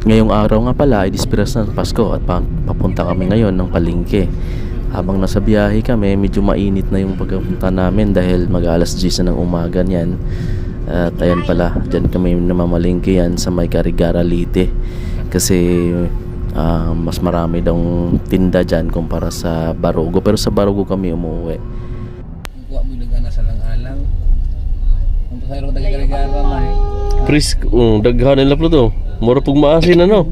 Ngayong araw nga pala ay dispiras ng Pasko at papunta kami ngayon ng palengke. Habang nasa biyahe kami, medyo mainit na yung pagpunta namin dahil mag-alas 10 na ng umaga niyan. At ayan pala, dyan kami namamalengke yan sa may Carigara Leyte. Kasi mas marami daw tinda dyan kumpara sa Barugo. Pero sa Barugo kami umuwi. Kuha mo yung sa lang-alang. Kung sa iro taga-Carigara man. Pris, daghan nila po to. Mura pong maasin ano.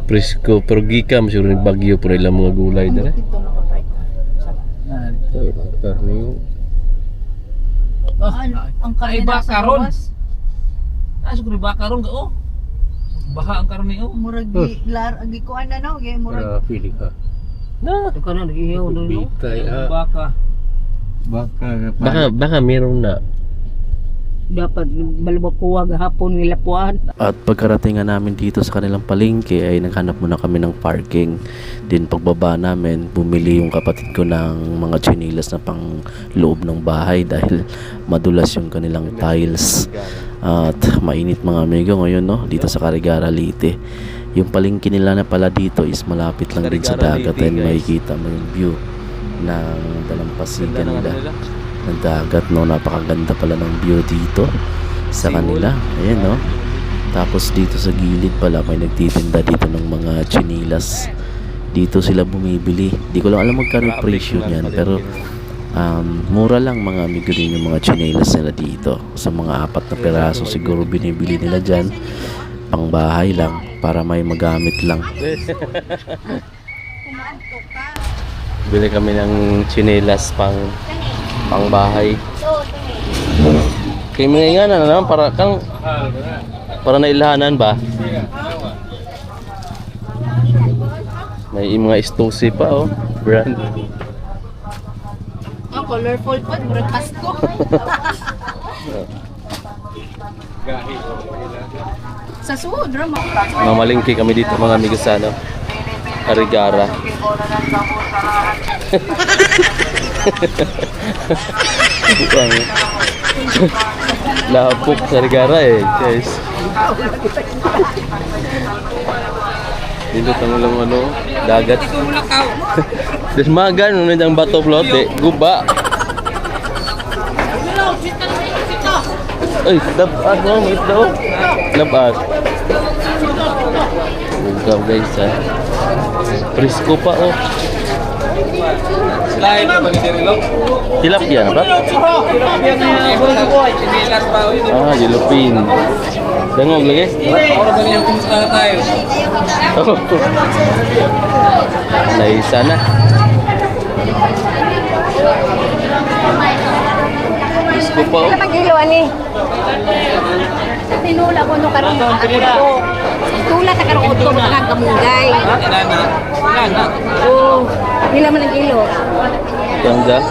Presko, pero gika masyuro ng bagyo po nila mga gulay dala. Karne. Ang karne Ay, sa bakaron. gawas. Siguro bakaron ka baha ang karne Murag agi ko ana no, gay murag. Pili ka. Na, ito ka na ihaw na no. Bitay Baka. Baka meron na. Dapat balbakuha gahapon nilapuan. At pagkarating nga namin dito sa kanilang palengke ay naghanap muna kami ng parking. Din pagbaba namin, bumili yung kapatid ko ng mga chinilas na pang loob ng bahay dahil madulas yung kanilang tiles. At mainit mga amigo ngayon no, dito sa Carigara Leyte. Yung palengke nila na pala dito is malapit lang din sa dagat and makikita mo yung view ng dalampasigan nila ng dagat no. Napakaganda pala ng view dito sa kanila, ayan no. Tapos dito sa gilid pala may nagtitinda dito ng mga chinilas. Dito sila bumibili, di ko lang alam magkano yung presyo niyan, pero mura lang mga amigo din yung mga chinilas nila dito. Sa mga 4 na peraso siguro binibili nila dyan, pang bahay lang para may magamit lang. Bili kami ng chinelas pang bahay. Kaya mga nga na naman para nailahanan ba? May mga istosi pa oh, brand. Ang colorful pa, murag Pasko. Sa suod ra mo. Mamalingki kami dito mga amigo sa ano, Carigara. Lapok sa Carigara eh, guys. Dito tango lang ano, dagat. Desmagan nung nandang bato plot eh, guba. Ay, dapat mo, may daw. Dapat. Bugaw guys ha. Presko pa oh. Lain na magdirilo. Tilapia na ba? Tilapia na chinilas pa yun. Ah, yellowfin. Dangog lagi? Ora ba niya kumusta na tayo? Naisa na. Presko pa oh. Kapag kilo ani. Tinula ko no karon ako. Tula ta karon ko mga kamunggay. Ilana. Oh, nila man ang kilo. Yang dyan?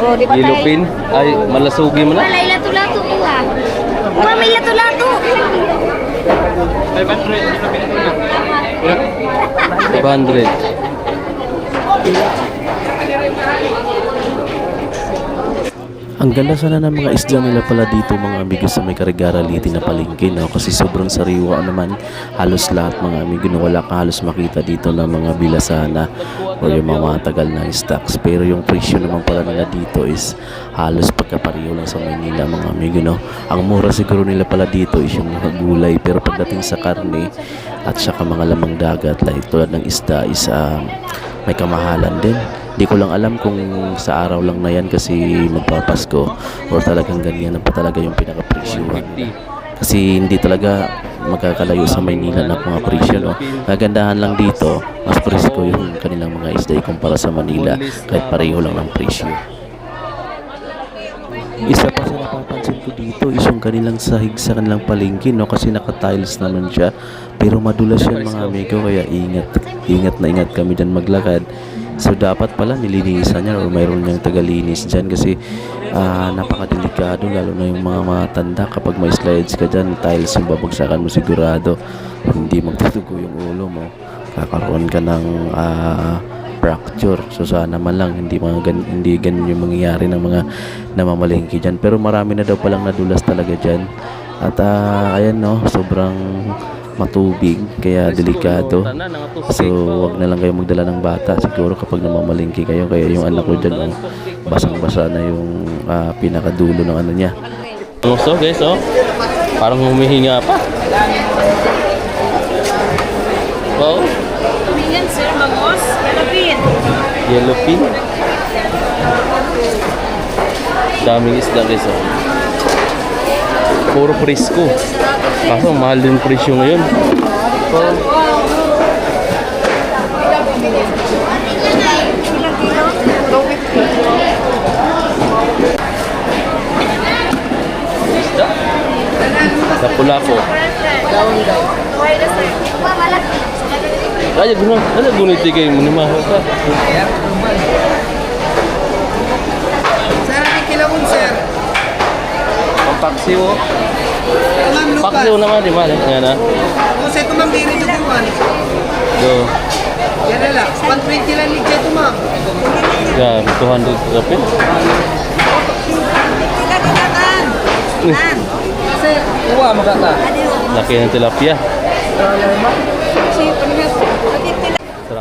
Oh, di ba tayo? Yellowfin? Ay, malasugi mo na? Wala ilato-lato ko ah. Wala may lato-lato. 500. Ang ganda sana ng mga isda nila pala dito mga amigo sa may Carigara Leyte na palengke no? Kasi sobrang sariwa naman halos lahat mga amigo no? Wala ka halos makita dito ng mga bilasana o yung mga matagal na stocks. Pero yung presyo naman pala nila dito is halos pagkapariho lang sa Maynila mga amigo no? Ang mura siguro nila pala dito is yung mga gulay, pero pagdating sa karne at saka mga lamang dagat like tulad ng isda is may kamahalan din. Di ko lang alam kung sa araw lang na yan kasi magpapasko or talagang ganyan na pa talaga yung pinaka-presyuhan nila. Kasi hindi talaga magkakalayo sa Maynila na mga presyo no? Nagandahan lang dito, mas presko yung kanilang mga isda kumpara sa Manila kahit pareho lang ng presyo. Isa pa sa napapansin ko dito is yung kanilang sahig sa kanilang palengke no? Kasi naka-tiles naman siya pero madulas yan mga amigo, kaya ingat na ingat kami dyan maglakad. So dapat pala nilinisan niya or mayroon niyang tagalinis dyan kasi napakadelikado lalo na yung mga matanda. Kapag may slides ka dyan, tiles yung babagsakan mo sigurado, hindi magtutugo yung ulo mo, kakaroon ka ng fracture. So sana man lang hindi ganun yung mangyayari ng mga namamalengke dyan. Pero marami na daw palang nadulas talaga dyan. At ayan no, sobrang matubig kaya delikado. So wag na lang kayo magdala ng bata siguro kapag namamalengke kayo. Kaya yung anak ko dyan basang-basa na yung pinakadulo ng ano niya. So guys, oh. Parang humihinga pa. Wow. Yan sir, mangos, yellowfin. Yellowfin. Daming isda guys, oh. Puro presko. Kaso mahal din presyo ngayon. Isda. Sa Pulaco. Ay, gunit kayo mo ni Maho ka. Sir, may kilawon, sir. Pampaksiw, oh. Ma'am, lupa. Paksiw naman, di ba? Yan na. Kung sa ito, ma'am, diri ito kuman. So, Yan na lang. 120 lang ligay ito, ma'am. yan, 200 kapit. Sir, uwa, magkaka. Laki ng tilapia.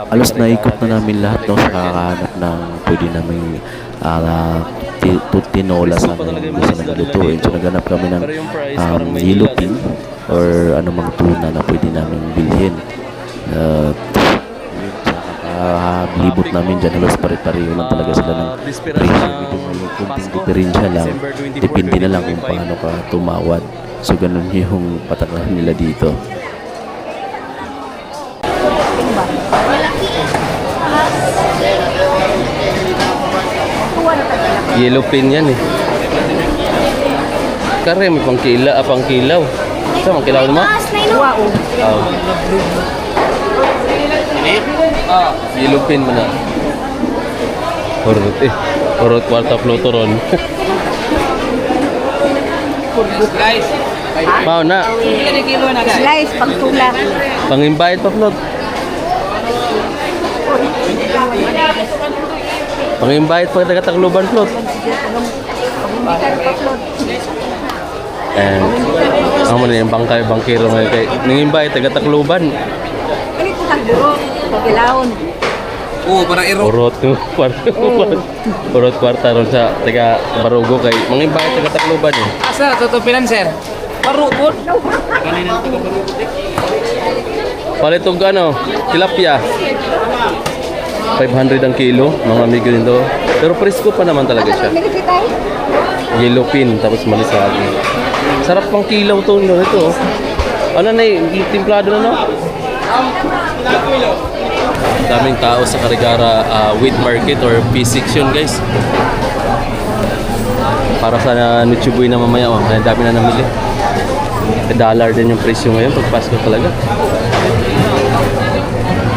Alos naikot na namin lahat no, sa kakahanap ng pwede namin tinola sana yung gusto namin lutuin. So naghanap kami ng yellowfin or anumang tuna na pwede namin bilhin. Libot namin dyan, halos pare-pareho lang talaga sila ng presyo. Yung kunting diferensya lang, depende na lang kung paano ka tumawad. So ganun yung patakaran nila dito. Yellowfin yan eh. Kare, may pangkilaw. Saan pangkilaw naman? Oh. Yellowfin mo na. Horot kwarta fluturon. Guys, Mau na. ini kilo na, guys. Slice, pagtula. Pangimbayad pa flot. Pangimbayad pa taga-Tacloban flot. And amo na yung bangkero ngayon kay nangimbayad taga-Tacloban. Kali po tagburo, pagkilaon. Oo, para iro. Urot kwarta ron sa taga Barugo kay mangimbayad taga-Tacloban eh. Asa, tutupilan, sir? Parupon. Palitog ano, tilapia. 500 ang kilo, mga amigo nito. Pero presko pa naman talaga siya. Yellowfin, tapos malisagi. Sarap pang kilaw to ito. Oh. Ano na timplado na no? Daming tao sa Carigara wheat market or P6 yun guys. Para sa Nichubuy na mamaya, oh, kaya dami na namili. $1 din yung presyo ngayon pag Pasko talaga.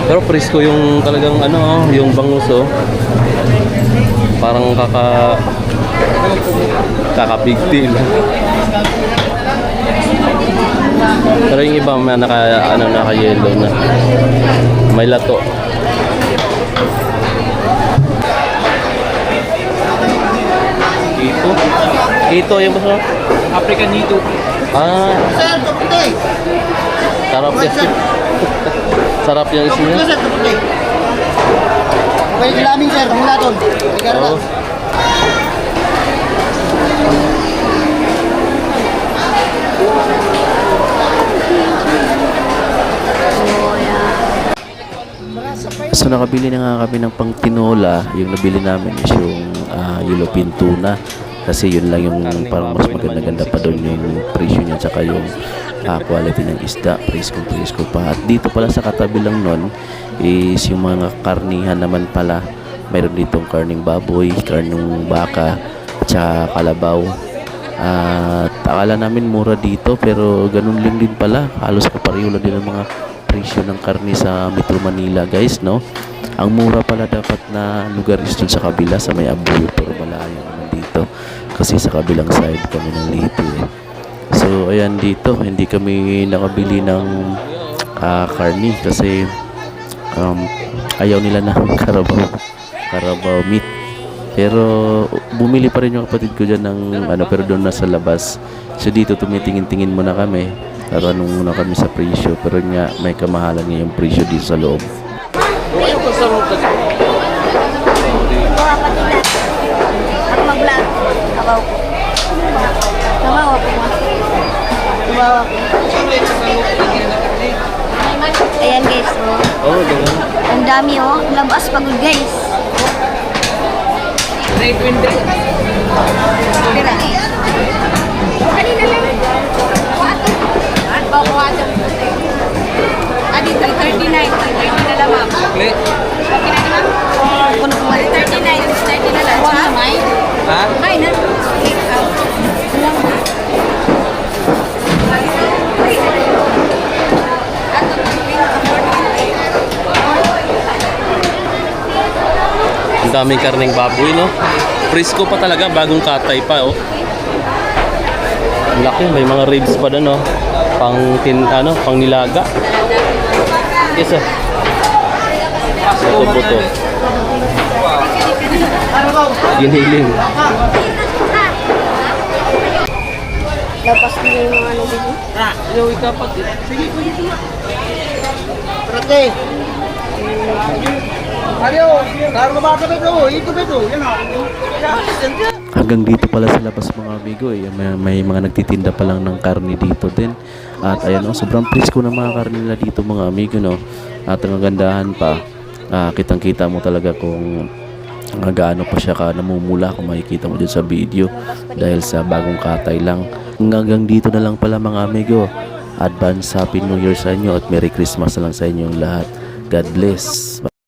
Pero presko yung talagang ano, yung bangus oh. Parang kaka big deal. Pero yung iba may naka yellow na. May lato. Ito yung basta African dito. Sir, kaputi. sarap yan. Sarap yung isi niya. Sir, kaputi. Okay, kilaming sir, mula doon. Oo. So nakabili na nga kami ng pang tinola. Yung nabili namin is yung yellowfin tuna. Kasi yun lang yung parang mas maganda-ganda pa doon yung presyo niya. Tsaka yung quality ng isda. Presko pa. At dito pala sa katabi lang nun is yung mga karnihan naman pala. Mayroon ditong karning baboy, karning baka, at saka kalabaw. At akala namin mura dito pero ganun lang din pala. Halos kapareho lang din ang mga presyo ng karne sa Metro Manila guys, no? Ang mura pala dapat na lugar is dun sa kabila sa may Abuyo, pero malayo naman dito kasi sa kabilang side kami ng Leyte eh. So ayan, dito hindi kami nakabili ng karne kasi ayaw nila ng Carabao meat. Pero bumili pa rin yung kapatid ko dyan ng pero doon na sa labas. So dito tumitingin-tingin muna kami. Tatanong muna kami sa presyo. Pero nga may kamahalan nga yung presyo dito sa loob. Ako mag-vlog. Kabaw ko. Kabaw ako. Kabaw ako. Ayan guys, oh. Oh, ganun. Ang dami oh. Labas pagod guys. Pira. Kanina lang. Kuwato. Kuwato. Adi, 39. 39 na lang ma'am. Kli. Okay na ma'am? Kuno po. 39 na lang. Kuha na may? Ha? Ay, na. Ang daming karneng baboy, no? Frisco pa talaga, bagong katay pa, oh. Ang laki, may mga ribs pa doon, oh. Pang nilaga. Yes, oh. Buto-buto. Giniling. Labas din yung mga ano dito. Prate. Ayo, karo ka ba ito? Ito ba ito? Yan Hanggang dito pala sa labas mga amigo may mga nagtitinda pa lang ng karne dito din. At ayan sobrang presko ng mga karne nila dito mga amigo no. At ang gandahan pa, kitang-kita mo talaga kung gaano pa siya namumula kung makikita mo din sa video dahil sa bagong katay lang. Hanggang dito na lang pala mga amigo. Advance Happy New Year sa inyo at Merry Christmas na lang sa inyong lahat. God bless.